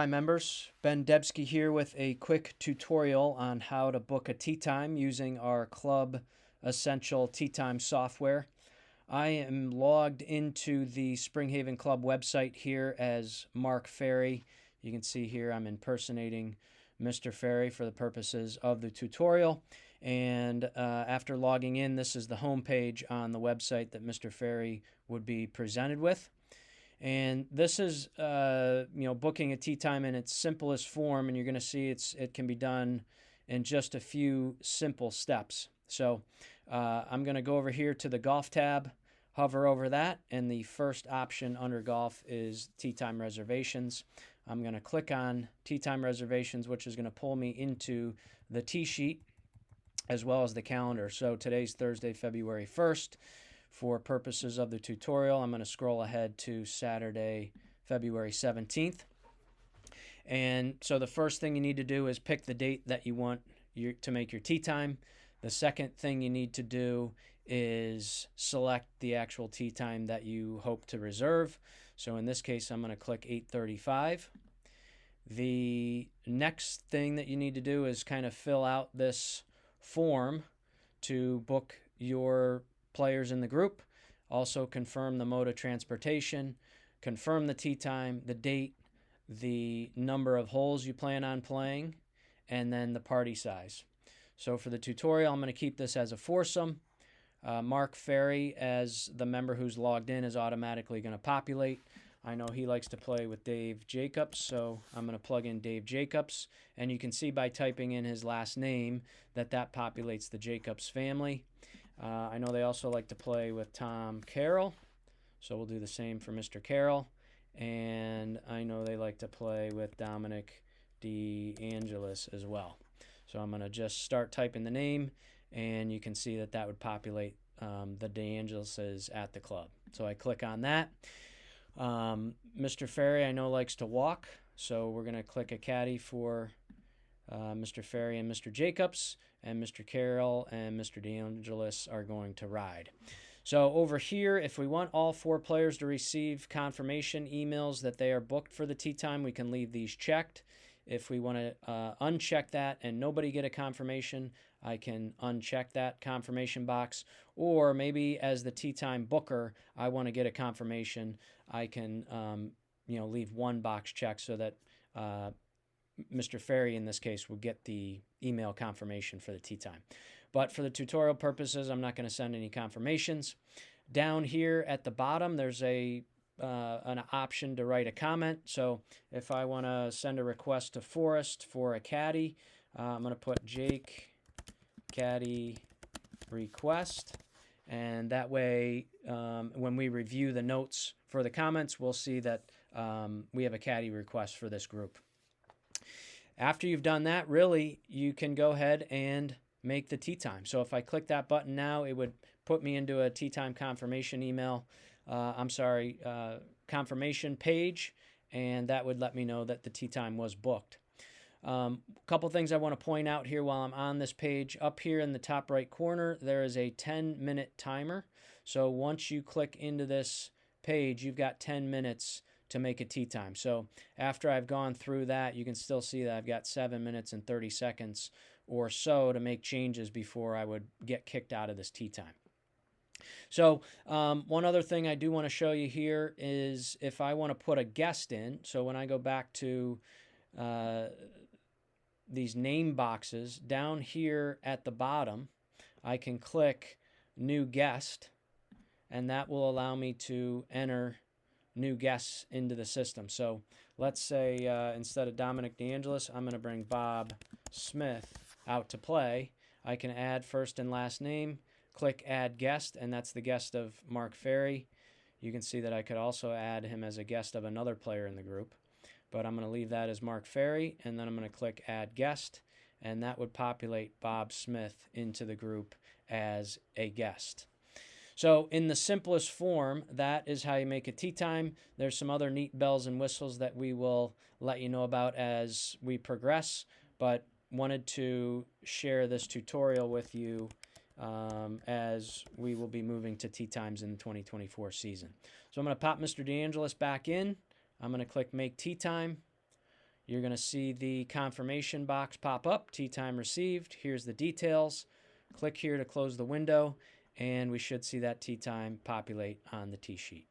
Hi members, Ben Debski here with a quick tutorial on how to book a tea time using our Club Essential Tea Time software. I am logged into the Springhaven Club website here as Mark Ferry. You can see here I'm impersonating Mr. Ferry for the purposes of the tutorial. And after logging in, this is the home page on the website that Mr. Ferry would be presented with. And this is, booking a tea time in its simplest form, and you're going to see it can be done in just a few simple steps. So I'm going to go over here to the golf tab, hover over that, and the first option under golf is tea time reservations. I'm going to click on tea time reservations, which is going to pull me into the tee sheet as well as the calendar. So today's Thursday, February 1st. For purposes of the tutorial, I'm going to scroll ahead to Saturday, February 17th. And so the first thing you need to do is pick the date that you want to make your tea time. The second thing you need to do is select the actual tea time that you hope to reserve. So in this case, I'm going to click 8:35. The next thing that you need to do is kind of fill out this form to book your players in the group. Also confirm the mode of transportation, confirm the tee time, the date, the number of holes you plan on playing, and then the party size. So for the tutorial, I'm going to keep this as a foursome. Mark Ferry, as the member who's logged in, is automatically going to populate. I know he likes to play with Dave Jacobs, so I'm going to plug in Dave Jacobs. And you can see by typing in his last name that populates the Jacobs family. I know they also like to play with Tom Carroll, so we'll do the same for Mr. Carroll. And I know they like to play with Dominic DeAngelis as well. So I'm going to just start typing the name, and you can see that would populate the DeAngelises at the club. So I click on that. Mr. Ferry, I know, likes to walk, so we're going to click a caddy for Mr. Ferry and Mr. Jacobs, and Mr. Carroll and Mr. DeAngelis are going to ride. So over here, if we want all four players to receive confirmation emails that they are booked for the tee time, we can leave these checked. If we want to uncheck that and nobody get a confirmation, I can uncheck that confirmation box. Or maybe as the tee time booker, I want to get a confirmation. I can leave one box checked so that Mr. Ferry, in this case, will get the email confirmation for the tee time. But for the tutorial purposes, I'm not going to send any confirmations. Down here at the bottom, there's an option to write a comment. So if I want to send a request to Forrest for a caddy, I'm going to put Jake caddy request. And that way, when we review the notes for the comments, we'll see that we have a caddy request for this group. After you've done that, really, you can go ahead and make the tee time. So if I click that button now, it would put me into a tee time confirmation confirmation page, and that would let me know that the tee time was booked. A couple things I want to point out here while I'm on this page. Up here in the top right corner, there is a 10-minute timer. So once you click into this page, you've got 10 minutes to make a tee time. So after I've gone through that, you can still see that I've got 7 minutes and 30 seconds or so to make changes before I would get kicked out of this tee time. So one other thing I do want to show you here is if I want to put a guest in. So when I go back to these name boxes, down here at the bottom, I can click New Guest, and that will allow me to enter new guests into the system. So let's say instead of Dominic DeAngelis, I'm going to bring Bob Smith out to play. I can add first and last name, click Add Guest, and that's the guest of Mark Ferry. You can see that I could also add him as a guest of another player in the group, but I'm going to leave that as Mark Ferry, and then I'm going to click Add Guest, and that would populate Bob Smith into the group as a guest. So in the simplest form, that is how you make a tee time. There's some other neat bells and whistles that we will let you know about as we progress, but wanted to share this tutorial with you as we will be moving to tee times in the 2024 season. So I'm going to pop Mr. DeAngelis back in. I'm going to click Make Tee Time. You're going to see the confirmation box pop up, tee time received. Here's the details. Click here to close the window, and we should see that tee time populate on the tee sheet.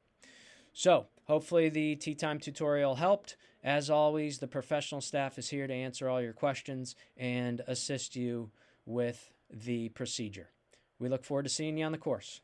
So hopefully the tee time tutorial helped. As always, the professional staff is here to answer all your questions and assist you with the procedure. We look forward to seeing you on the course.